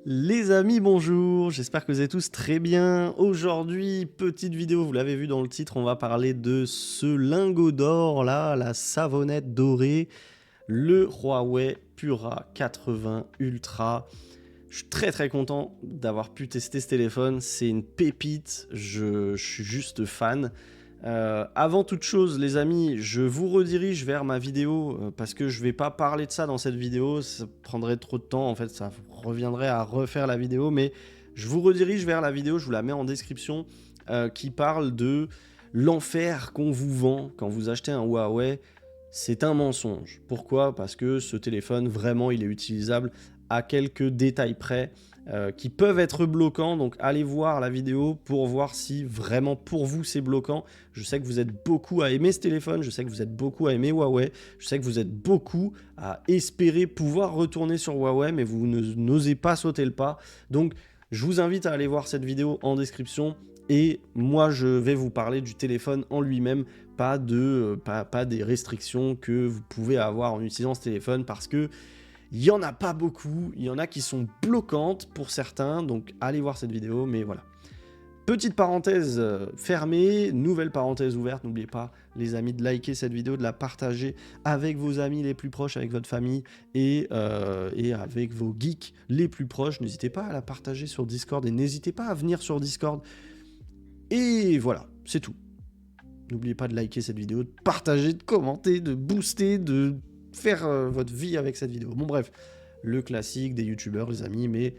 Les amis, bonjour, j'espère que vous êtes tous très bien. Aujourd'hui, petite vidéo, vous l'avez vu dans le titre, on va parler de ce lingot d'or là, la savonnette dorée, le Huawei Pura 80 Ultra. Je suis très content d'avoir pu tester ce téléphone, c'est une pépite, je suis juste fan. Avant toute chose, les amis, je vous redirige vers ma vidéo parce que je vais pas parler de ça dans cette vidéo, ça prendrait trop de temps, en fait, ça reviendrait à refaire la vidéo, mais je vous redirige vers la vidéo, je vous la mets en description, qui parle de l'enfer qu'on vous vend quand vous achetez un Huawei. C'est un mensonge. Pourquoi? Parce que ce téléphone, vraiment, il est utilisable à quelques détails près qui peuvent être bloquants. Donc allez voir la vidéo pour voir si vraiment pour vous c'est bloquant. Je sais que vous êtes beaucoup à aimer ce téléphone, je sais que vous êtes beaucoup à aimer Huawei, je sais que vous êtes beaucoup à espérer pouvoir retourner sur Huawei, mais vous n'osez pas sauter le pas. Donc je vous invite à aller voir cette vidéo en description. Et moi, je vais vous parler du téléphone en lui-même, pas des restrictions que vous pouvez avoir en utilisant ce téléphone, parce que il n'y en a pas beaucoup, il y en a qui sont bloquantes pour certains, donc allez voir cette vidéo, mais voilà. Petite parenthèse fermée, nouvelle parenthèse ouverte, n'oubliez pas les amis de liker cette vidéo, de la partager avec vos amis les plus proches, avec votre famille et avec vos geeks les plus proches. N'hésitez pas à la partager sur Discord et n'hésitez pas à venir sur Discord. Et voilà, c'est tout. N'oubliez pas de liker cette vidéo, de partager, de commenter, de booster, de faire votre vie avec cette vidéo. Bon bref, le classique des youtubeurs les amis, mais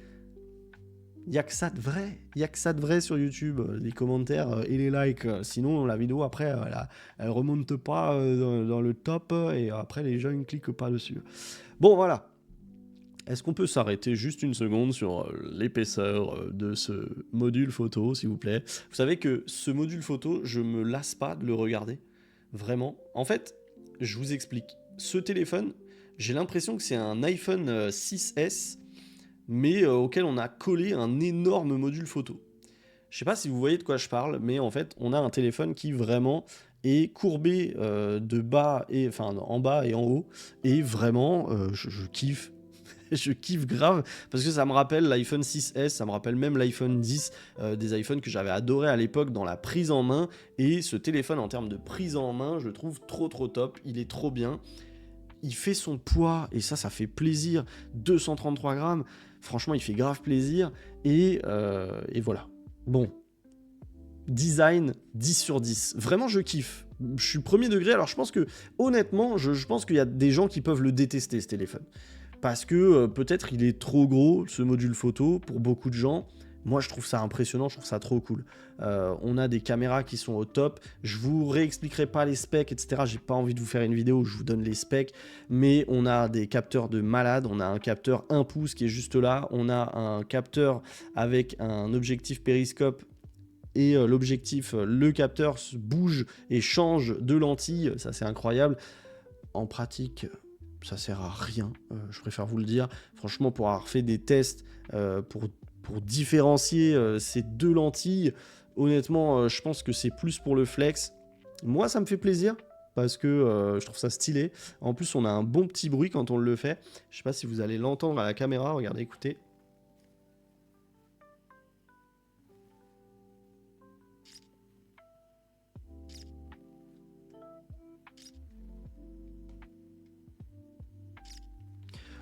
il n'y a que ça de vrai. Il n'y a que ça de vrai sur YouTube, les commentaires et les likes. Sinon la vidéo après, elle remonte pas dans le top et après les gens ne cliquent pas dessus. Bon voilà. Est-ce qu'on peut s'arrêter juste une seconde sur l'épaisseur de ce module photo, s'il vous plaît? Vous savez que ce module photo, je me lasse pas de le regarder. Vraiment. En fait, je vous explique. Ce téléphone, j'ai l'impression que c'est un iPhone 6S, mais auquel on a collé un énorme module photo. Je sais pas si vous voyez de quoi je parle, mais en fait, on a un téléphone qui vraiment est courbé de bas et enfin en bas et en haut, et vraiment, je kiffe. Je kiffe grave parce que ça me rappelle l'iPhone 6S, ça me rappelle même l'iPhone 10, des iPhones que j'avais adoré à l'époque dans la prise en main. Et ce téléphone en termes de prise en main, je le trouve trop top, il est trop bien. Il fait son poids et ça fait plaisir, 233 grammes, franchement il fait grave plaisir et voilà. Bon, design 10 sur 10, vraiment je kiffe. Je suis premier degré, alors je pense que honnêtement, je pense qu'il y a des gens qui peuvent le détester ce téléphone. Parce que peut-être il est trop gros, ce module photo, pour beaucoup de gens. Moi, je trouve ça impressionnant, je trouve ça trop cool. On a des caméras qui sont au top. Je vous réexpliquerai pas les specs, etc. J'ai pas envie de vous faire une vidéo où je vous donne les specs. Mais on a des capteurs de malade. On a un capteur 1 pouce qui est juste là. On a un capteur avec un objectif périscope. Et l'objectif, le capteur bouge et change de lentille. Ça, c'est incroyable. En pratique, ça sert à rien, je préfère vous le dire. Franchement, pour avoir fait des tests pour différencier ces deux lentilles, honnêtement, je pense que c'est plus pour le flex. Moi, ça me fait plaisir parce que je trouve ça stylé. En plus, on a un bon petit bruit quand on le fait. Je sais pas si vous allez l'entendre à la caméra. Regardez, écoutez.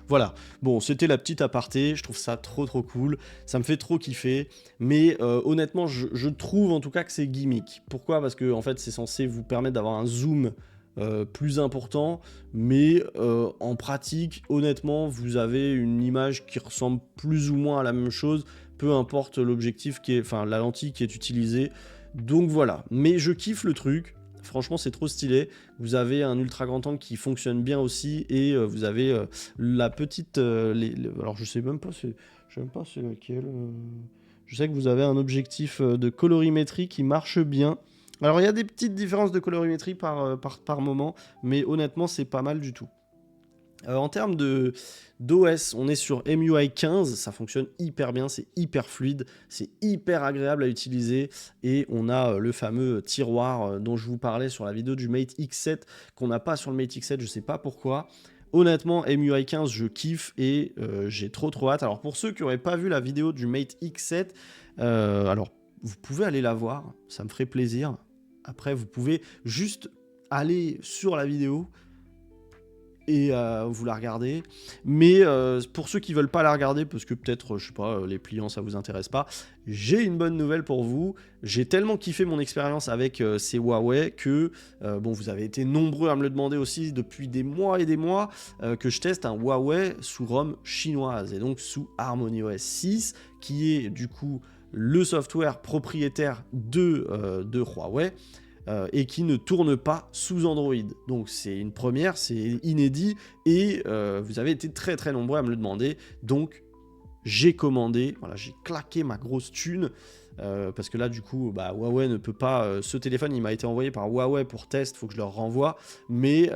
Voilà, bon, c'était la petite aparté, je trouve ça trop cool, ça me fait trop kiffer, mais honnêtement, je trouve en tout cas que c'est gimmick. Pourquoi? Parce que en fait, c'est censé vous permettre d'avoir un zoom plus important, mais en pratique, honnêtement, vous avez une image qui ressemble plus ou moins à la même chose, peu importe l'objectif qui est, enfin, la lentille qui est utilisée. Donc voilà, mais je kiffe le truc. Franchement, c'est trop stylé. Vous avez un ultra grand angle qui fonctionne bien aussi et vous avez la petite. Alors, je sais même pas c'est laquelle. Je sais que vous avez un objectif de colorimétrie qui marche bien. Alors, il y a des petites différences de colorimétrie par moment, mais honnêtement, c'est pas mal du tout. En termes d'OS, on est sur MUI 15, ça fonctionne hyper bien, c'est hyper fluide, c'est hyper agréable à utiliser et on a le fameux tiroir dont je vous parlais sur la vidéo du Mate X7 qu'on n'a pas sur le Mate X7, je sais pas pourquoi. Honnêtement, MIUI 15, je kiffe et j'ai trop hâte. Alors pour ceux qui n'auraient pas vu la vidéo du Mate X7, alors vous pouvez aller la voir, ça me ferait plaisir. Après, vous pouvez juste aller sur la vidéo et vous la regardez. Mais pour ceux qui veulent pas la regarder, parce que peut-être, je sais pas, les pliants ça vous intéresse pas, j'ai une bonne nouvelle pour vous. J'ai tellement kiffé mon expérience avec ces Huawei que, bon, vous avez été nombreux à me le demander aussi depuis des mois et des mois, que je teste un Huawei sous ROM chinoise, et donc sous HarmonyOS 6, qui est du coup le software propriétaire de Huawei, et qui ne tourne pas sous Android. Donc c'est une première, c'est inédit, et vous avez été très nombreux à me le demander, donc j'ai commandé, voilà, j'ai claqué ma grosse thune, parce que là du coup Huawei ne peut pas, ce téléphone il m'a été envoyé par Huawei pour test, faut que je leur renvoie, mais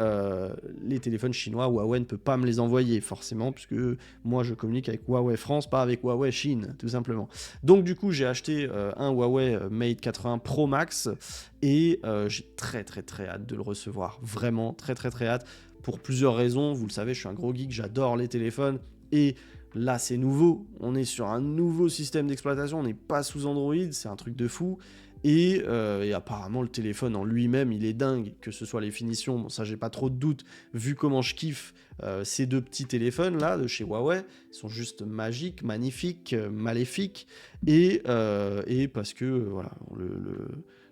les téléphones chinois, Huawei ne peut pas me les envoyer forcément, puisque moi je communique avec Huawei France, pas avec Huawei Chine, tout simplement. Donc du coup j'ai acheté un Huawei Mate 80 Pro Max, et j'ai très hâte de le recevoir, vraiment très hâte, pour plusieurs raisons. Vous le savez, je suis un gros geek, j'adore les téléphones, et là, c'est nouveau, on est sur un nouveau système d'exploitation, on n'est pas sous Android, c'est un truc de fou, et apparemment le téléphone en lui-même, il est dingue, que ce soit les finitions, bon, ça j'ai pas trop de doute, vu comment je kiffe ces deux petits téléphones là, de chez Huawei, ils sont juste magiques, magnifiques, maléfiques, et parce que, voilà,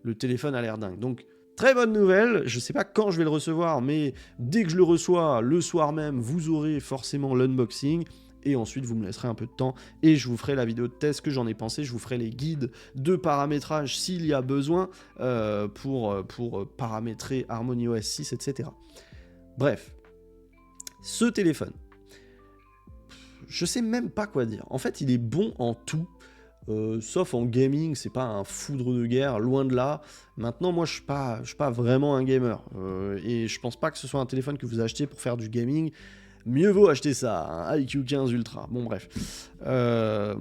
le téléphone a l'air dingue, donc... Très bonne nouvelle, je sais pas quand je vais le recevoir, mais dès que je le reçois, le soir même, vous aurez forcément l'unboxing, et ensuite vous me laisserez un peu de temps, et je vous ferai la vidéo de test que j'en ai pensé, je vous ferai les guides de paramétrage s'il y a besoin, pour paramétrer HarmonyOS 6, etc. Bref, ce téléphone, je sais même pas quoi dire, en fait il est bon en tout, sauf en gaming, c'est pas un foudre de guerre, loin de là. Maintenant, moi, je suis pas vraiment un gamer, et je pense pas que ce soit un téléphone que vous achetez pour faire du gaming. Mieux vaut acheter ça, un iQOO 15 Ultra. Bon, bref. Je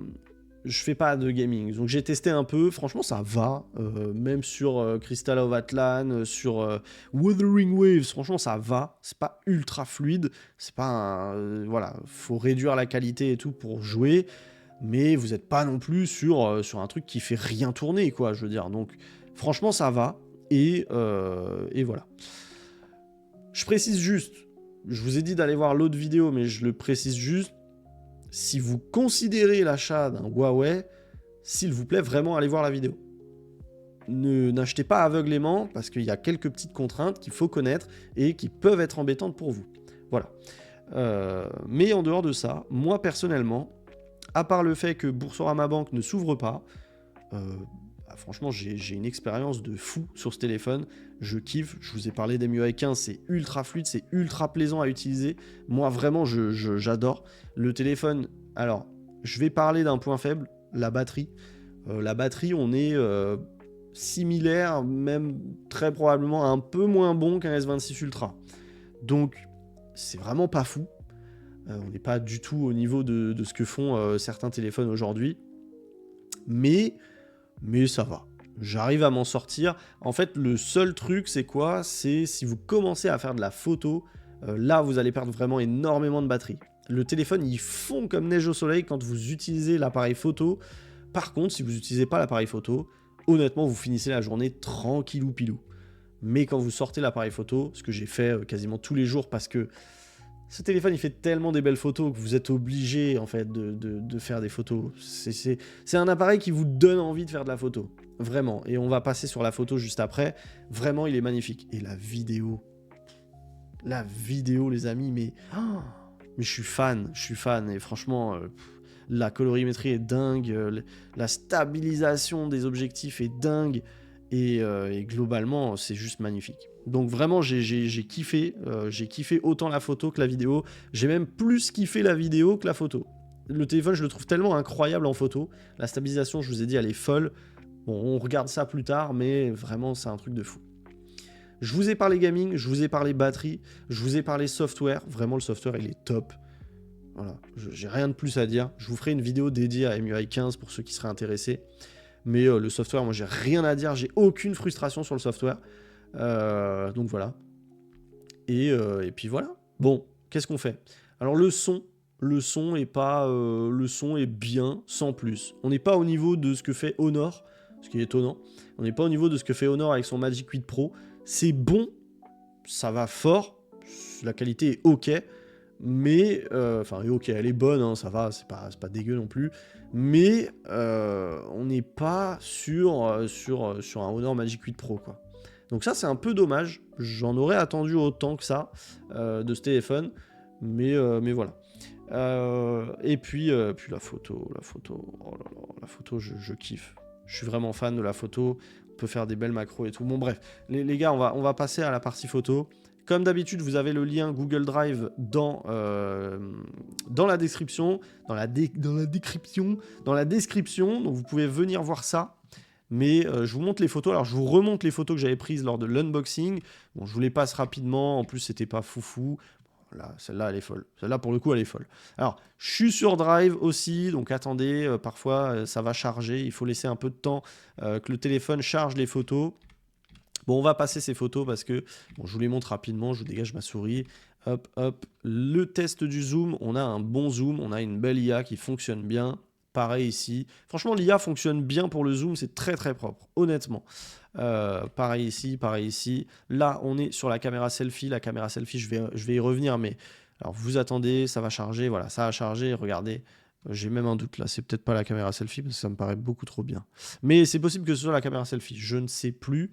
fais pas de gaming, donc j'ai testé un peu, franchement ça va, même sur Crystal of Atlan, sur Wuthering Waves, franchement ça va, c'est pas ultra fluide, c'est pas un... voilà, faut réduire la qualité et tout pour jouer, mais vous n'êtes pas non plus sur un truc qui fait rien tourner, quoi, je veux dire. Donc, franchement, ça va, et voilà. Je précise juste, je vous ai dit d'aller voir l'autre vidéo, mais je le précise juste, si vous considérez l'achat d'un Huawei, s'il vous plaît, vraiment, allez voir la vidéo. N'achetez pas aveuglément, parce qu'il y a quelques petites contraintes qu'il faut connaître, et qui peuvent être embêtantes pour vous. Voilà. Mais en dehors de ça, moi, personnellement... À part le fait que Boursorama Bank ne s'ouvre pas, franchement, j'ai une expérience de fou sur ce téléphone. Je kiffe. Je vous ai parlé des MIUI 15, c'est ultra fluide, c'est ultra plaisant à utiliser. Moi, vraiment, j'adore. Le téléphone, alors, je vais parler d'un point faible, la batterie. La batterie, on est similaire, même très probablement un peu moins bon qu'un S26 Ultra. Donc, c'est vraiment pas fou. On n'est pas du tout au niveau de ce que font certains téléphones aujourd'hui. Mais ça va. J'arrive à m'en sortir. En fait, le seul truc, c'est quoi? C'est si vous commencez à faire de la photo, là, vous allez perdre vraiment énormément de batterie. Le téléphone, il fond comme neige au soleil quand vous utilisez l'appareil photo. Par contre, si vous n'utilisez pas l'appareil photo, honnêtement, vous finissez la journée tranquillou pilou. Mais quand vous sortez l'appareil photo, ce que j'ai fait quasiment tous les jours parce que ce téléphone, il fait tellement des belles photos que vous êtes obligé, en fait, de faire des photos. C'est un appareil qui vous donne envie de faire de la photo. Vraiment. Et on va passer sur la photo juste après. Vraiment, il est magnifique. Et la vidéo, les amis, mais je suis fan. Et franchement, la colorimétrie est dingue. La stabilisation des objectifs est dingue. Et globalement, c'est juste magnifique. Donc vraiment, j'ai kiffé. J'ai kiffé autant la photo que la vidéo. J'ai même plus kiffé la vidéo que la photo. Le téléphone, je le trouve tellement incroyable en photo. La stabilisation, je vous ai dit, elle est folle. Bon, on regarde ça plus tard, mais vraiment, c'est un truc de fou. Je vous ai parlé gaming, je vous ai parlé batterie, je vous ai parlé software. Vraiment, le software, il est top. Voilà, j'ai rien de plus à dire. Je vous ferai une vidéo dédiée à MIUI 15 pour ceux qui seraient intéressés. Mais le software, moi j'ai rien à dire, j'ai aucune frustration sur le software. Donc voilà. Et puis voilà. Bon, qu'est-ce qu'on fait? Alors le son est pas, le son est bien, sans plus. On n'est pas au niveau de ce que fait Honor, ce qui est étonnant. On n'est pas au niveau de ce que fait Honor avec son Magic 8 Pro. C'est bon, ça va fort, la qualité est ok, mais... Enfin, ok, elle est bonne, hein, ça va, c'est pas dégueu non plus, mais on n'est pas sur un Honor Magic 8 Pro, quoi. Donc ça, c'est un peu dommage. J'en aurais attendu autant que ça de ce téléphone, mais voilà. Et puis la photo, oh là là, la photo, je kiffe. Je suis vraiment fan de la photo. On peut faire des belles macros et tout. Bon, bref, les gars, on va passer à la partie photo. Comme d'habitude, vous avez le lien Google Drive dans la description, dans la description, donc vous pouvez venir voir ça. Mais je vous montre les photos. Alors, je vous remonte les photos que j'avais prises lors de l'unboxing. Bon, je vous les passe rapidement. En plus, c'était pas foufou. Là, celle-là, elle est folle. Celle-là, pour le coup, elle est folle. Alors, je suis sur Drive aussi. Donc, attendez. Parfois, ça va charger. Il faut laisser un peu de temps que le téléphone charge les photos. Bon, on va passer ces photos parce que... Bon, je vous les montre rapidement. Je vous dégage ma souris. Hop, hop. Le test du zoom. On a un bon zoom. On a une belle IA qui fonctionne bien. Pareil ici. Franchement, l'IA fonctionne bien pour le zoom, c'est très très propre, honnêtement. Pareil ici, pareil ici. Là, on est sur la caméra selfie. La caméra selfie, je vais y revenir, mais alors vous attendez, ça va charger. Voilà, ça a chargé. Regardez, j'ai même un doute là. C'est peut-être pas la caméra selfie parce que ça me paraît beaucoup trop bien. Mais c'est possible que ce soit la caméra selfie. Je ne sais plus.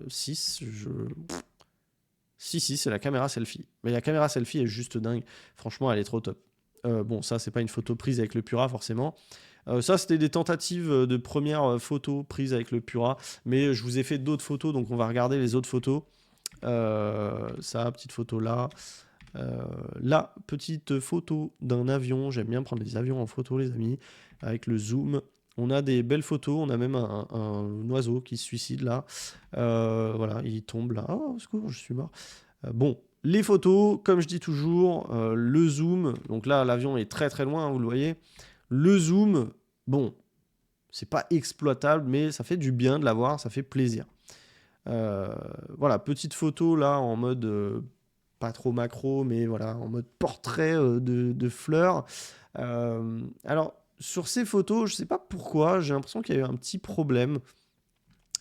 6, Si, c'est la caméra selfie. Mais la caméra selfie est juste dingue. Franchement, elle est trop top. Bon, ça, c'est pas une photo prise avec le Pura, forcément. Ça, c'était des tentatives de premières photos prises avec le Pura. Mais je vous ai fait d'autres photos, donc on va regarder les autres photos. Ça, petite photo là. La petite photo d'un avion. J'aime bien prendre les avions en photo, les amis. Avec le zoom. On a des belles photos. On a même un oiseau qui se suicide là. Voilà, il tombe là. Oh, au secours, je suis mort. Bon. Les photos, comme je dis toujours, le zoom, donc là l'avion est très très loin, hein, vous le voyez. Le zoom, bon, c'est pas exploitable, mais ça fait du bien de l'avoir, ça fait plaisir. Voilà, petite photo là en mode pas trop macro, mais voilà, en mode portrait de fleurs. Alors, sur ces photos, je sais pas pourquoi, j'ai l'impression qu'il y a eu un petit problème.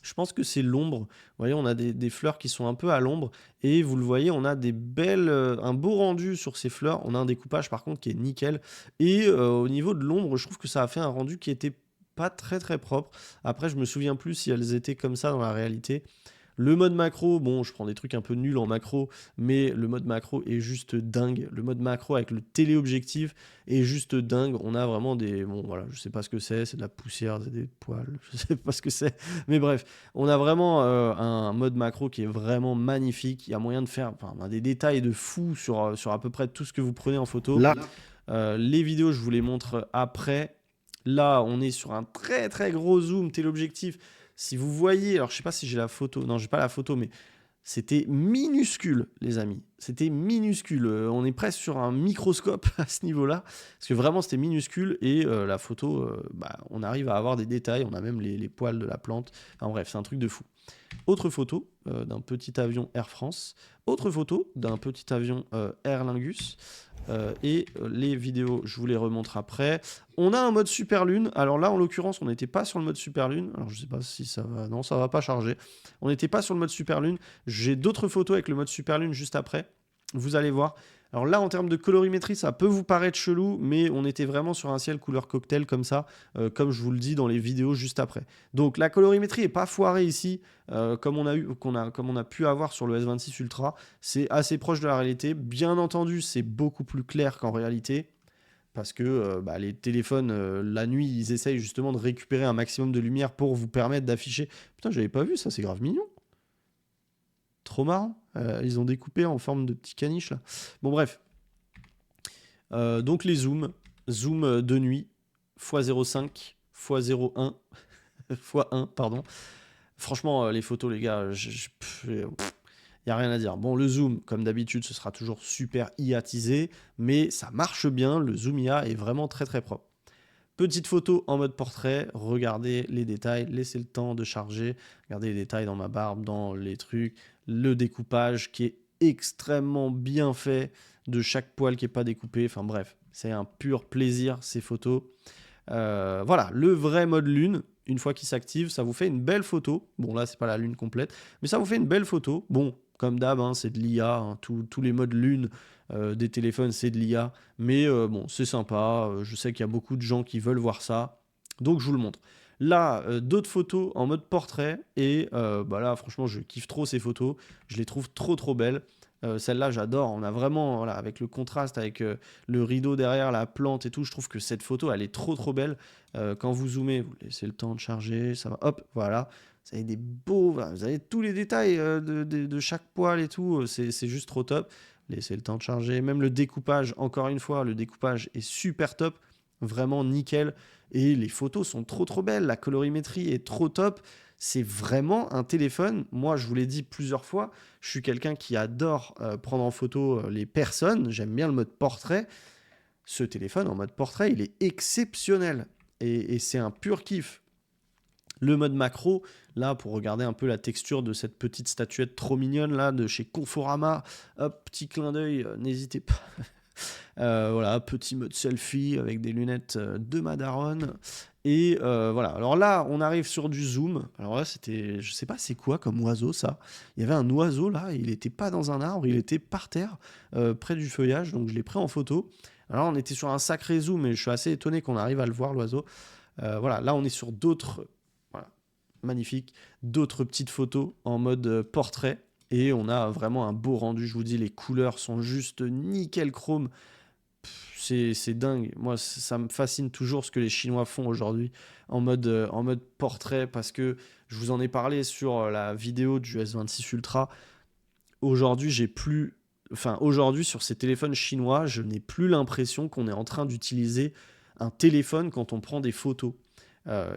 Je pense que c'est l'ombre. Vous voyez, on a des fleurs qui sont un peu à l'ombre. Et vous le voyez, on a des belles, un beau rendu sur ces fleurs. On a un découpage par contre qui est nickel. Et au niveau de l'ombre, je trouve que ça a fait un rendu qui était pas très très propre. Après, je me souviens plus si elles étaient comme ça dans la réalité. Le mode macro, bon, je prends des trucs un peu nuls en macro, mais le mode macro est juste dingue. Le mode macro avec le téléobjectif est juste dingue. On a vraiment des... Bon, voilà, je sais pas ce que c'est de la poussière, c'est des poils, je sais pas ce que c'est. Mais bref, on a vraiment un mode macro qui est vraiment magnifique. Il y a moyen de faire des détails de fou sur à peu près tout ce que vous prenez en photo. Là, les vidéos, je vous les montre après. Là, on est sur un très très gros zoom téléobjectif. Si vous voyez, alors je sais pas si j'ai la photo, non j'ai pas la photo, mais c'était minuscule les amis, c'était minuscule, on est presque sur un microscope à ce niveau-là, parce que vraiment c'était minuscule et la photo, on arrive à avoir des détails, on a même les poils de la plante, enfin bref c'est un truc de fou. Autre photo d'un petit avion Air France, autre photo d'un petit avion Aer Lingus, et les vidéos, je vous les remontre après. On a un mode Super Lune. Alors là, en l'occurrence, on n'était pas sur le mode Super Lune. Alors je sais pas si ça va... Non, ça va pas charger. On n'était pas sur le mode Super Lune. J'ai d'autres photos avec le mode Super Lune juste après. Vous allez voir. Alors là, en termes de colorimétrie, ça peut vous paraître chelou, mais on était vraiment sur un ciel couleur cocktail comme ça, comme je vous le dis dans les vidéos juste après. Donc la colorimétrie est pas foirée ici, comme on a pu avoir sur le S26 Ultra. C'est assez proche de la réalité. Bien entendu, c'est beaucoup plus clair qu'en réalité, parce que les téléphones, la nuit, ils essayent justement de récupérer un maximum de lumière pour vous permettre d'afficher. Putain, j'avais pas vu ça, c'est grave mignon. Trop marrant. Ils ont découpé en forme de petits caniches là. Bon bref. Donc les zooms. Zoom de nuit. x0,5. x0,1. x1, pardon. Franchement, les photos, les gars, il n'y a rien à dire. Bon, le zoom, comme d'habitude, ce sera toujours super IAtisé, mais ça marche bien. Le zoom IA est vraiment très très propre. Petite photo en mode portrait, regardez les détails, laissez le temps de charger, regardez les détails dans ma barbe, dans les trucs, le découpage qui est extrêmement bien fait, de chaque poil qui n'est pas découpé. Enfin bref, c'est un pur plaisir ces photos. Voilà, le vrai mode lune, une fois qu'il s'active, ça vous fait une belle photo. Bon là, c'est pas la lune complète, mais ça vous fait une belle photo. Bon, comme d'hab, hein, c'est de l'IA, hein, tous les modes lune des téléphones, c'est de l'IA. Mais bon, c'est sympa. Je sais qu'il y a beaucoup de gens qui veulent voir ça. Donc je vous le montre. Là, d'autres photos en mode portrait. Et bah là, franchement, je kiffe trop ces photos. Je les trouve trop belles. Celle-là, j'adore. On a vraiment, voilà, avec le contraste, avec le rideau derrière, la plante et tout, je trouve que cette photo, elle est trop belle. Quand vous zoomez, vous laissez le temps de charger, ça va, hop, voilà. Vous avez des beaux, voilà, vous avez tous les détails de chaque poil et tout. C'est juste trop top. Laissez le temps de charger. Même le découpage, encore une fois, le découpage est super top. Vraiment nickel. Et les photos sont trop belles. La colorimétrie est trop top. C'est vraiment un téléphone. Moi, je vous l'ai dit plusieurs fois, je suis quelqu'un qui adore prendre en photo les personnes. J'aime bien le mode portrait. Ce téléphone en mode portrait, il est exceptionnel. Et c'est un pur kiff. Le mode macro, là, pour regarder un peu la texture de cette petite statuette trop mignonne, là, de chez Conforama. Hop, petit clin d'œil, n'hésitez pas. Voilà, petit mode selfie avec des lunettes de Madaron. Et voilà, alors là, on arrive sur du zoom. Alors là, c'était, je sais pas c'est quoi comme oiseau ça. Il y avait un oiseau là, il était pas dans un arbre, il était par terre, près du feuillage, donc je l'ai pris en photo. Alors on était sur un sacré zoom, mais je suis assez étonné qu'on arrive à le voir l'oiseau. Voilà, là on est sur d'autres, voilà, magnifique, d'autres petites photos en mode portrait. Et on a vraiment un beau rendu, je vous dis, les couleurs sont juste nickel chrome. C'est dingue. Moi, ça me fascine toujours ce que les Chinois font aujourd'hui en mode portrait, parce que je vous en ai parlé sur la vidéo du S26 Ultra. Aujourd'hui, aujourd'hui, sur ces téléphones chinois, je n'ai plus l'impression qu'on est en train d'utiliser un téléphone quand on prend des photos.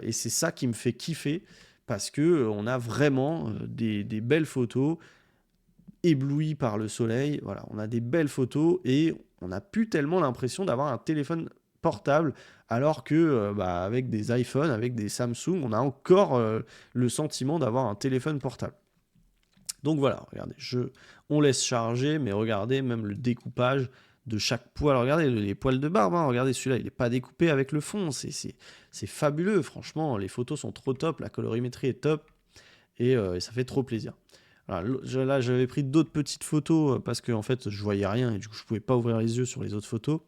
Et c'est ça qui me fait kiffer, parce que on a vraiment des belles photos éblouis par le soleil. Voilà, on a des belles photos et on n'a plus tellement l'impression d'avoir un téléphone portable, alors que avec des iPhones, avec des Samsung, on a encore le sentiment d'avoir un téléphone portable. Donc voilà, regardez, on laisse charger, mais regardez même le découpage de chaque poil. Regardez les poils de barbe, hein. Regardez celui-là, il n'est pas découpé avec le fond. C'est fabuleux, franchement. Les photos sont trop top, la colorimétrie est top et ça fait trop plaisir. Voilà, là, j'avais pris d'autres petites photos parce que en fait, je voyais rien et du coup, je pouvais pas ouvrir les yeux sur les autres photos.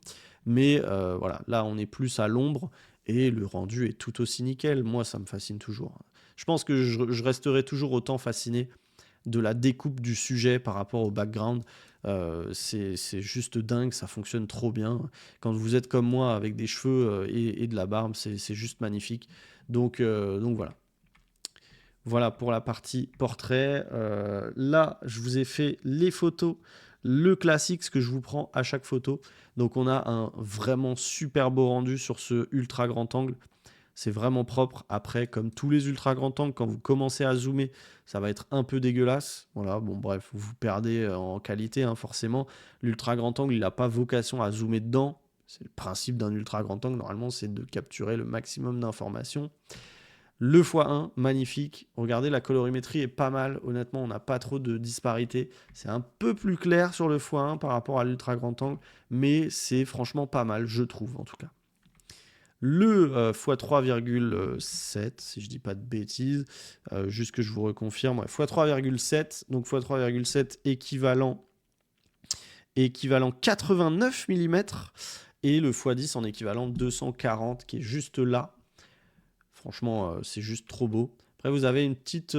Mais voilà, là, on est plus à l'ombre et le rendu est tout aussi nickel. Moi, ça me fascine toujours. Je pense que je resterai toujours autant fasciné de la découpe du sujet par rapport au background. C'est juste dingue, ça fonctionne trop bien. Quand vous êtes comme moi avec des cheveux et de la barbe, c'est juste magnifique. Donc voilà. Voilà pour la partie portrait. Là, je vous ai fait les photos, le classique, ce que je vous prends à chaque photo. Donc on a un vraiment super beau rendu sur ce ultra grand angle. C'est vraiment propre. Après, comme tous les ultra grand angles, quand vous commencez à zoomer, ça va être un peu dégueulasse. Voilà, bon bref, vous perdez en qualité, hein, forcément. L'ultra grand angle, il n'a pas vocation à zoomer dedans. C'est le principe d'un ultra grand angle, normalement, c'est de capturer le maximum d'informations. Le x1, magnifique. Regardez, la colorimétrie est pas mal. Honnêtement, on n'a pas trop de disparité. C'est un peu plus clair sur le x1 par rapport à l'ultra grand angle, mais c'est franchement pas mal, je trouve en tout cas. Le x3,7, si je dis pas de bêtises, juste que je vous reconfirme, ouais, x3,7, donc x3,7 équivalent 89 mm, et le x10 en équivalent 240, qui est juste là. Franchement, c'est juste trop beau. Après, vous avez une petite...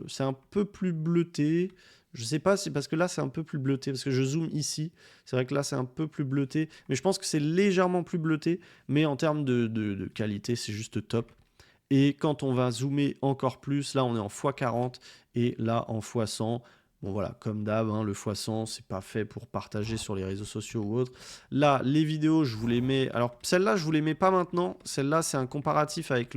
c'est un peu plus bleuté. Je sais pas, c'est parce que là, c'est un peu plus bleuté. Parce que je zoome ici. C'est vrai que là, c'est un peu plus bleuté. Mais je pense que c'est légèrement plus bleuté. Mais en termes de qualité, c'est juste top. Et quand on va zoomer encore plus, là, on est en x40. Et là, en x100. Bon voilà, comme d'hab, hein, le x100, c'est pas fait pour partager sur les réseaux sociaux ou autre. Là, les vidéos, je vous les mets... Alors, celle-là, je vous les mets pas maintenant. Celle-là, c'est un comparatif avec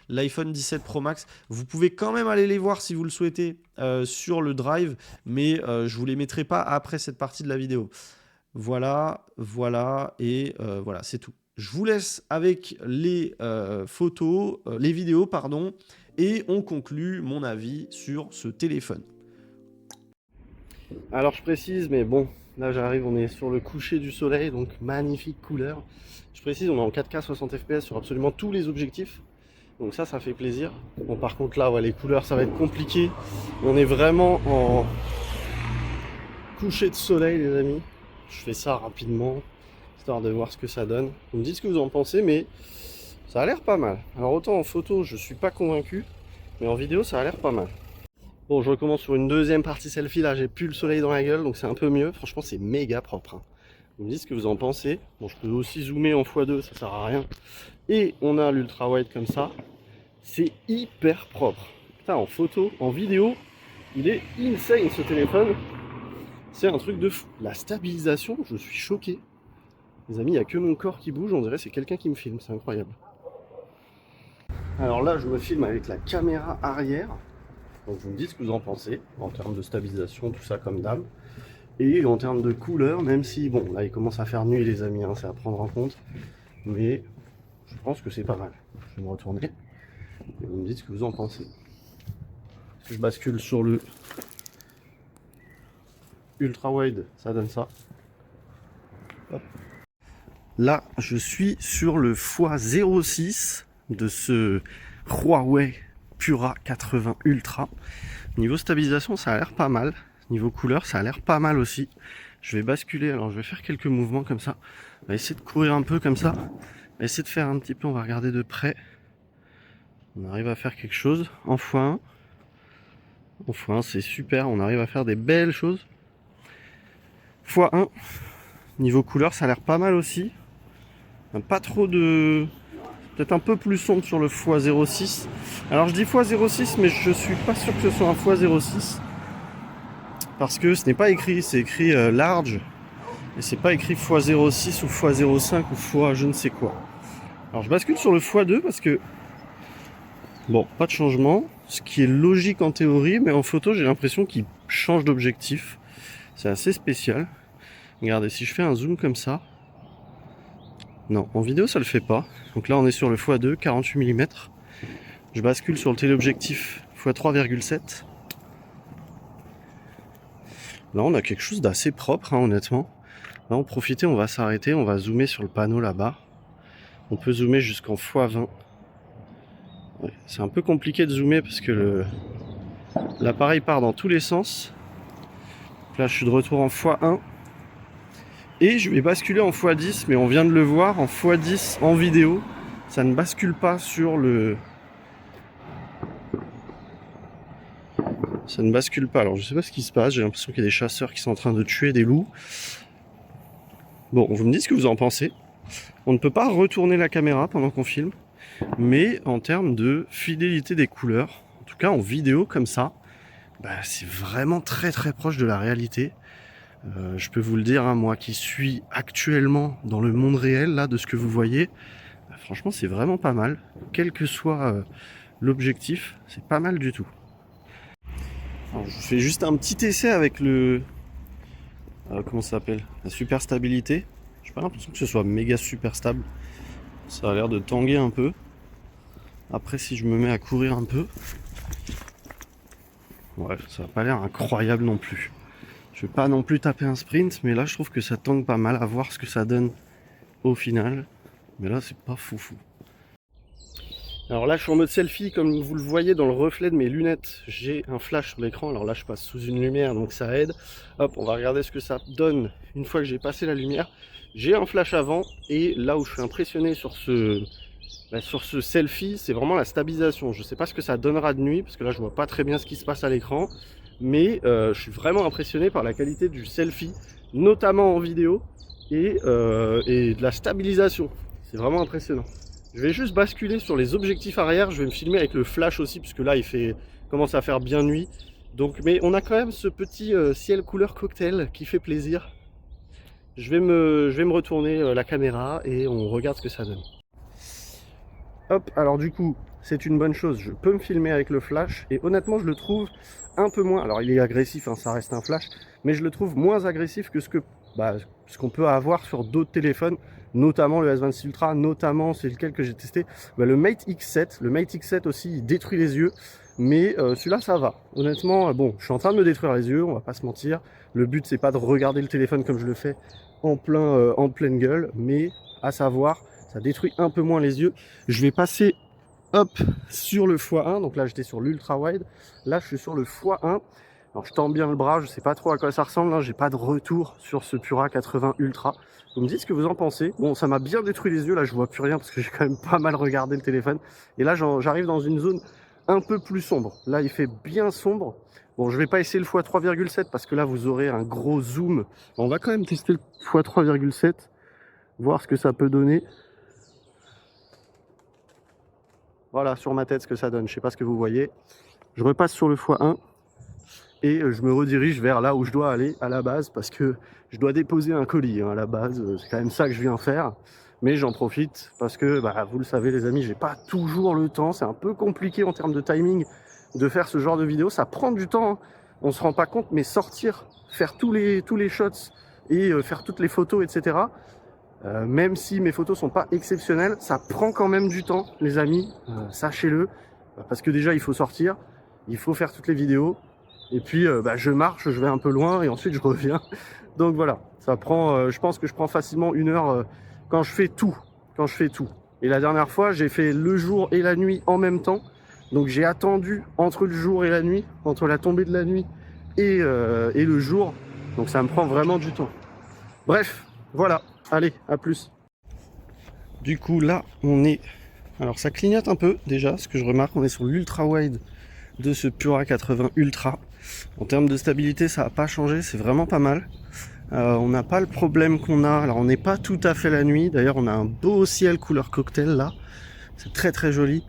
l'iPhone 17 Pro Max. Vous pouvez quand même aller les voir si vous le souhaitez sur le Drive, mais je vous les mettrai pas après cette partie de la vidéo. Voilà, et voilà, c'est tout. Je vous laisse avec les les vidéos, pardon, et on conclut mon avis sur ce téléphone. Alors je précise, mais bon, là j'arrive, on est sur le coucher du soleil, donc magnifique couleur. Je précise, on est en 4K 60 fps sur absolument tous les objectifs. Donc ça fait plaisir. Bon, par contre là, ouais, les couleurs, ça va être compliqué. On est vraiment en coucher de soleil, les amis. Je fais ça rapidement, histoire de voir ce que ça donne. Vous me dites ce que vous en pensez, mais ça a l'air pas mal. Alors autant en photo, je suis pas convaincu, mais en vidéo, ça a l'air pas mal. Bon, je recommence sur une deuxième partie selfie. Là, j'ai plus le soleil dans la gueule, donc c'est un peu mieux. Franchement, c'est méga propre, hein. Vous me dites ce que vous en pensez. Bon, je peux aussi zoomer en x2, ça sert à rien. Et on a l'ultra wide comme ça. C'est hyper propre. Putain, en photo, en vidéo, il est insane ce téléphone. C'est un truc de fou. La stabilisation, je suis choqué. Les amis, il n'y a que mon corps qui bouge. On dirait que c'est quelqu'un qui me filme. C'est incroyable. Alors là, je me filme avec la caméra arrière. Donc vous me dites ce que vous en pensez. En termes de stabilisation, tout ça comme d'hab. Et en termes de couleur, même si, bon, là, il commence à faire nuit, les amis. Hein, c'est à prendre en compte. Mais je pense que c'est pas mal. Je vais me retourner. Et vous me dites ce que vous en pensez. Je bascule sur le ultra wide, ça donne ça. Hop. Là, je suis sur le x06 de ce Huawei Pura 80 Ultra. Niveau stabilisation, ça a l'air pas mal. Niveau couleur, ça a l'air pas mal aussi. Je vais basculer, alors je vais faire quelques mouvements comme ça. On va essayer de courir un peu comme ça. On va essayer de faire un petit peu, on va regarder de près. On arrive à faire quelque chose en x1. En x1, c'est super, on arrive à faire des belles choses. x1, niveau couleur, ça a l'air pas mal aussi. Pas trop de... Peut-être un peu plus sombre sur le x06. Alors je dis x06, mais je suis pas sûr que ce soit un x06. Parce que ce n'est pas écrit, c'est écrit large. Et c'est pas écrit x06 ou x05 ou x je ne sais quoi. Alors je bascule sur le x2 parce que... Bon, pas de changement. Ce qui est logique en théorie, mais en photo j'ai l'impression qu'il change d'objectif. C'est assez spécial. Regardez, si je fais un zoom comme ça... Non, en vidéo ça le fait pas. Donc là on est sur le x2, 48 mm. Je bascule sur le téléobjectif x3,7. Là on a quelque chose d'assez propre, hein, honnêtement. Là on profite, on va s'arrêter, on va zoomer sur le panneau là-bas. On peut zoomer jusqu'en x20. Ouais, c'est un peu compliqué de zoomer parce que l'appareil part dans tous les sens. Là je suis de retour en x1. Et je vais basculer en x10, mais on vient de le voir, en x10 en vidéo, ça ne bascule pas sur le... Ça ne bascule pas, alors je sais pas ce qui se passe, j'ai l'impression qu'il y a des chasseurs qui sont en train de tuer des loups. Bon, vous me dites ce que vous en pensez. On ne peut pas retourner la caméra pendant qu'on filme, mais en termes de fidélité des couleurs, en tout cas en vidéo comme ça, bah, c'est vraiment très très proche de la réalité. Je peux vous le dire, hein, moi qui suis actuellement dans le monde réel, là, de ce que vous voyez, bah, franchement, c'est vraiment pas mal. Quel que soit l'objectif, c'est pas mal du tout. Alors, je fais juste un petit essai avec le... comment ça s'appelle? La super stabilité. J'ai pas l'impression que ce soit méga super stable. Ça a l'air de tanguer un peu. Après, si je me mets à courir un peu... Ouais, ça n'a pas l'air incroyable non plus. Je vais pas non plus taper un sprint, mais là je trouve que ça tangue pas mal, à voir ce que ça donne au final. Mais là c'est pas foufou. Alors là je suis en mode selfie, comme vous le voyez dans le reflet de mes lunettes, j'ai un flash sur l'écran. Alors là je passe sous une lumière donc ça aide. Hop, on va regarder ce que ça donne une fois que j'ai passé la lumière. J'ai un flash avant et là où je suis impressionné sur ce selfie, c'est vraiment la stabilisation. Je sais pas ce que ça donnera de nuit parce que là je vois pas très bien ce qui se passe à l'écran. Mais je suis vraiment impressionné par la qualité du selfie, notamment en vidéo, et de la stabilisation. C'est vraiment impressionnant. Je vais juste basculer sur les objectifs arrière, je vais me filmer avec le flash aussi, puisque là il commence à faire bien nuit. Donc, mais on a quand même ce petit ciel couleur cocktail qui fait plaisir. Je vais me retourner la caméra et on regarde ce que ça donne. Hop, alors du coup, c'est une bonne chose, je peux me filmer avec le flash et honnêtement je le trouve un peu moins, alors il est agressif, hein, ça reste un flash, mais je le trouve moins agressif que ce qu'on peut avoir sur d'autres téléphones, notamment le S26 Ultra, notamment c'est lequel que j'ai testé, le Mate X7. Le Mate X7 aussi il détruit les yeux, Mais celui-là, ça va. Honnêtement, bon, je suis en train de me détruire les yeux, on va pas se mentir. Le but, c'est pas de regarder le téléphone comme je le fais en pleine gueule, mais à savoir, ça détruit un peu moins les yeux. Je vais passer, hop, sur le x1. Donc là, j'étais sur l'ultra wide. Là, je suis sur le x1. Alors, je tends bien le bras, je sais pas trop à quoi ça ressemble. Hein. J'ai pas de retour sur ce Pura 80 Ultra. Vous me dites ce que vous en pensez. Bon, ça m'a bien détruit les yeux. Là, je vois plus rien parce que j'ai quand même pas mal regardé le téléphone. Et là, j'arrive dans une zone un peu plus sombre. Là, il fait bien sombre. Bon, je vais pas essayer le x3,7 parce que là, vous aurez un gros zoom. On va quand même tester le x3,7, voir ce que ça peut donner. Voilà, sur ma tête, ce que ça donne. Je sais pas ce que vous voyez. Je repasse sur le x1 et je me redirige vers là où je dois aller à la base parce que je dois déposer un colis. Hein, à la base, c'est quand même ça que je viens faire. Mais j'en profite parce que, bah, vous le savez les amis, j'ai pas toujours le temps. C'est un peu compliqué en termes de timing de faire ce genre de vidéo. Ça prend du temps, hein. On se rend pas compte, mais sortir, faire tous les shots et faire toutes les photos, etc. Même si mes photos sont pas exceptionnelles, ça prend quand même du temps, les amis. Sachez-le, parce que déjà il faut sortir, il faut faire toutes les vidéos. Et puis bah, je marche, je vais un peu loin et ensuite je reviens. Donc voilà, ça prend, je pense que je prends facilement 1 heure quand je fais tout. Et la dernière fois, j'ai fait le jour et la nuit en même temps. Donc j'ai attendu entre le jour et la nuit, entre la tombée de la nuit et le jour. Donc ça me prend vraiment du temps. Bref, voilà, allez, à plus. Du coup là, on est... Alors ça clignote un peu déjà, ce que je remarque, on est sur l'ultra wide de ce Pura 80 Ultra. En termes de stabilité, ça n'a pas changé, c'est vraiment pas mal. On n'a pas le problème qu'on a, alors on n'est pas tout à fait la nuit, d'ailleurs on a un beau ciel couleur cocktail là, c'est très très joli.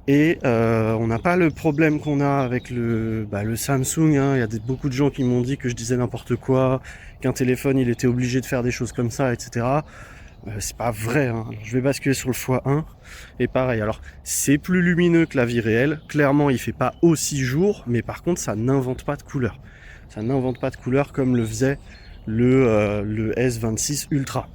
Et on n'a pas le problème qu'on a avec le Samsung, hein. Il y a beaucoup de gens qui m'ont dit que je disais n'importe quoi, qu'un téléphone il était obligé de faire des choses comme ça, etc. C'est pas vrai, hein. Alors, je vais basculer sur le x1 et pareil, alors c'est plus lumineux que la vie réelle, clairement il fait pas aussi jour, mais par contre ça n'invente pas de couleur. Ça n'invente pas de couleur comme le faisait le S26 Ultra.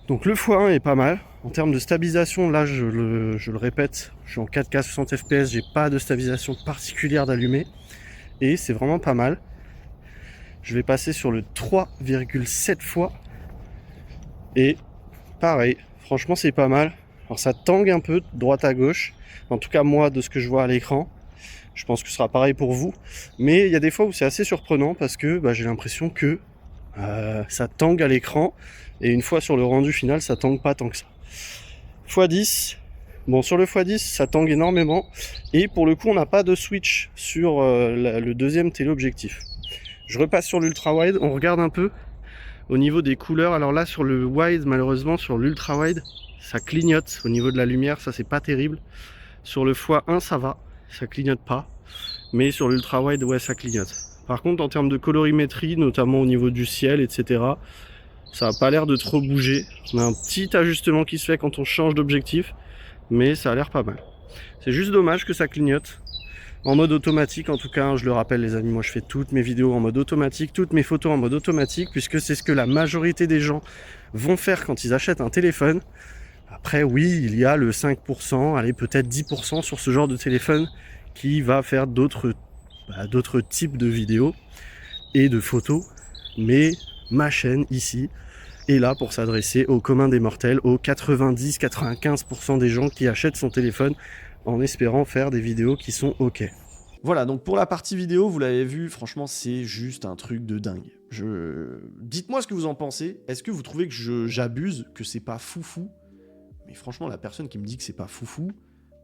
Donc le x1 est pas mal. En termes de stabilisation, là je le répète, je suis en 4K 60 fps, j'ai pas de stabilisation particulière d'allumé et c'est vraiment pas mal. Je vais passer sur le 3,7 fois et pareil, franchement c'est pas mal. Alors ça tangue un peu de droite à gauche, en tout cas moi de ce que je vois à l'écran. Je pense que ce sera pareil pour vous, mais il y a des fois où c'est assez surprenant parce que j'ai l'impression que ça tangue à l'écran et une fois sur le rendu final ça tangue pas tant que ça. x10, bon sur le x10 ça tangue énormément et pour le coup on n'a pas de switch sur le deuxième téléobjectif. Je repasse sur l'ultra wide, on regarde un peu au niveau des couleurs. Alors là sur le wide, malheureusement sur l'ultra wide ça clignote au niveau de la lumière, ça c'est pas terrible. Sur le x1 ça va, ça clignote pas, mais sur l'ultra wide ouais ça clignote. Par contre en termes de colorimétrie, notamment au niveau du ciel, etc., ça n'a pas l'air de trop bouger. On a un petit ajustement qui se fait quand on change d'objectif, mais ça a l'air pas mal. C'est juste dommage que ça clignote. En mode automatique en tout cas, hein, je le rappelle les amis, moi je fais toutes mes vidéos en mode automatique, toutes mes photos en mode automatique, puisque c'est ce que la majorité des gens vont faire quand ils achètent un téléphone. Après oui, il y a le 5%, allez peut-être 10% sur ce genre de téléphone qui va faire d'autres types de vidéos et de photos, mais ma chaîne ici est là pour s'adresser au commun des mortels, aux 90-95% des gens qui achètent son téléphone en espérant faire des vidéos qui sont ok. Voilà, donc pour la partie vidéo, vous l'avez vu, franchement c'est juste un truc de dingue. Dites-moi ce que vous en pensez, est-ce que vous trouvez que j'abuse, que c'est pas foufou? Mais franchement, la personne qui me dit que c'est pas foufou,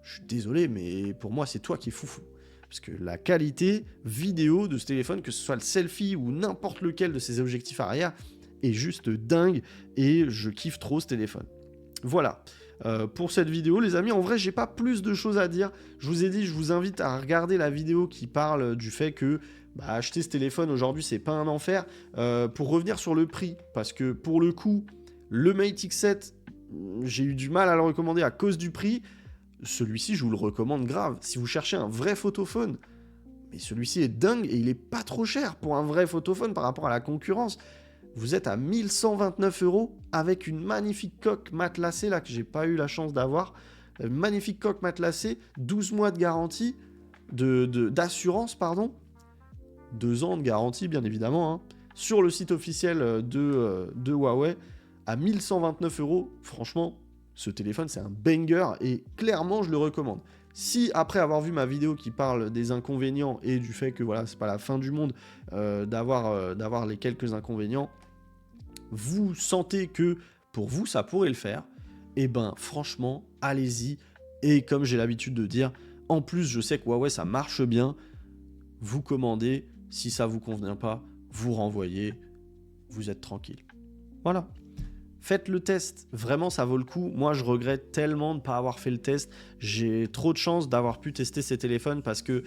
je suis désolé, mais pour moi c'est toi qui es foufou. Parce que la qualité vidéo de ce téléphone, que ce soit le selfie ou n'importe lequel de ses objectifs arrière, est juste dingue et je kiffe trop ce téléphone. Voilà. Pour cette vidéo, les amis, en vrai, j'ai pas plus de choses à dire. Je vous ai dit, je vous invite à regarder la vidéo qui parle du fait que acheter ce téléphone aujourd'hui, c'est pas un enfer. Pour revenir sur le prix, parce que pour le coup, le Mate X7, j'ai eu du mal à le recommander à cause du prix. Celui-ci, je vous le recommande grave. Si vous cherchez un vrai photophone, mais celui-ci est dingue et il est pas trop cher pour un vrai photophone par rapport à la concurrence. Vous êtes à 1129 € avec une magnifique coque matelassée là que j'ai pas eu la chance d'avoir. Magnifique coque matelassée, 12 mois de garantie. d'assurance, pardon. 2 ans de garantie, bien évidemment, hein, sur le site officiel de Huawei, à 1129 €. Franchement, ce téléphone, c'est un banger, et clairement, je le recommande. Si, après avoir vu ma vidéo qui parle des inconvénients et du fait que voilà, c'est pas la fin du monde d'avoir les quelques inconvénients, vous sentez que pour vous, ça pourrait le faire, et ben franchement, allez-y. Et comme j'ai l'habitude de dire, en plus, je sais que Huawei, ça marche bien. Vous commandez, si ça vous convient pas, vous renvoyez, vous êtes tranquille. Voilà. Faites le test, vraiment ça vaut le coup. Moi je regrette tellement de ne pas avoir fait le test. J'ai trop de chance d'avoir pu tester ces téléphones parce que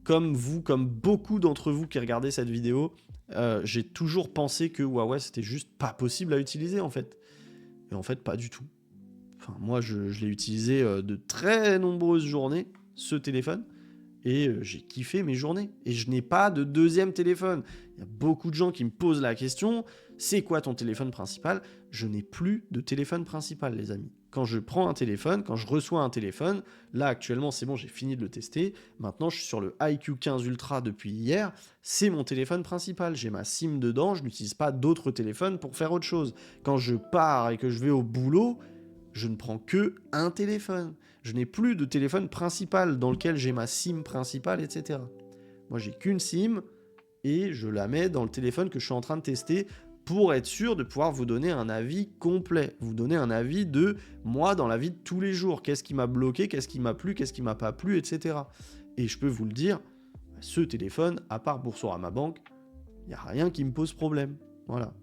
comme vous, comme beaucoup d'entre vous qui regardez cette vidéo, j'ai toujours pensé que Huawei c'était juste pas possible à utiliser en fait. Et en fait pas du tout. Enfin moi je l'ai utilisé de très nombreuses journées, ce téléphone. Et j'ai kiffé mes journées. Et je n'ai pas de deuxième téléphone. Il y a beaucoup de gens qui me posent la question, c'est quoi ton téléphone principal? Je n'ai plus de téléphone principal, les amis. Quand je prends un téléphone, quand je reçois un téléphone, là actuellement c'est bon, j'ai fini de le tester. Maintenant je suis sur le iQOO 15 Ultra depuis hier. C'est mon téléphone principal. J'ai ma SIM dedans, je n'utilise pas d'autres téléphones pour faire autre chose. Quand je pars et que je vais au boulot, je ne prends que un téléphone. Je n'ai plus de téléphone principal dans lequel j'ai ma SIM principale, etc. Moi, j'ai qu'une SIM et je la mets dans le téléphone que je suis en train de tester pour être sûr de pouvoir vous donner un avis complet. Vous donner un avis de moi dans la vie de tous les jours. Qu'est-ce qui m'a bloqué, qu'est-ce qui m'a plu, qu'est-ce qui m'a pas plu, etc. Et je peux vous le dire, ce téléphone, à part Boursorama Banque, il n'y a rien qui me pose problème. Voilà.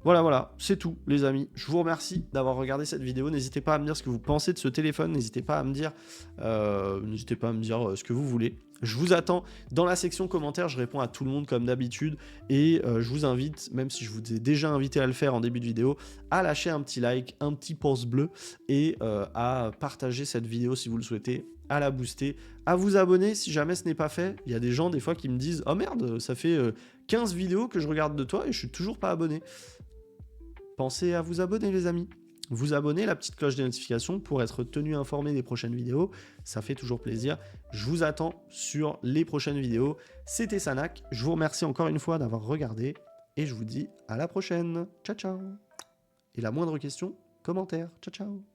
Voilà, c'est tout les amis. Je vous remercie d'avoir regardé cette vidéo. N'hésitez pas à me dire ce que vous pensez de ce téléphone. N'hésitez pas à me dire ce que vous voulez. Je vous attends dans la section commentaires. Je réponds à tout le monde comme d'habitude. Et je vous invite, même si je vous ai déjà invité à le faire en début de vidéo, à lâcher un petit like, un petit pouce bleu et à partager cette vidéo si vous le souhaitez, à la booster, à vous abonner si jamais ce n'est pas fait. Il y a des gens des fois qui me disent « Oh merde, ça fait 15 vidéos que je regarde de toi et je suis toujours pas abonné. » Pensez à vous abonner les amis. Vous abonner, la petite cloche des notifications pour être tenu informé des prochaines vidéos. Ça fait toujours plaisir. Je vous attends sur les prochaines vidéos. C'était Sanac. Je vous remercie encore une fois d'avoir regardé. Et je vous dis à la prochaine. Ciao, ciao. Et la moindre question, commentaire. Ciao, ciao.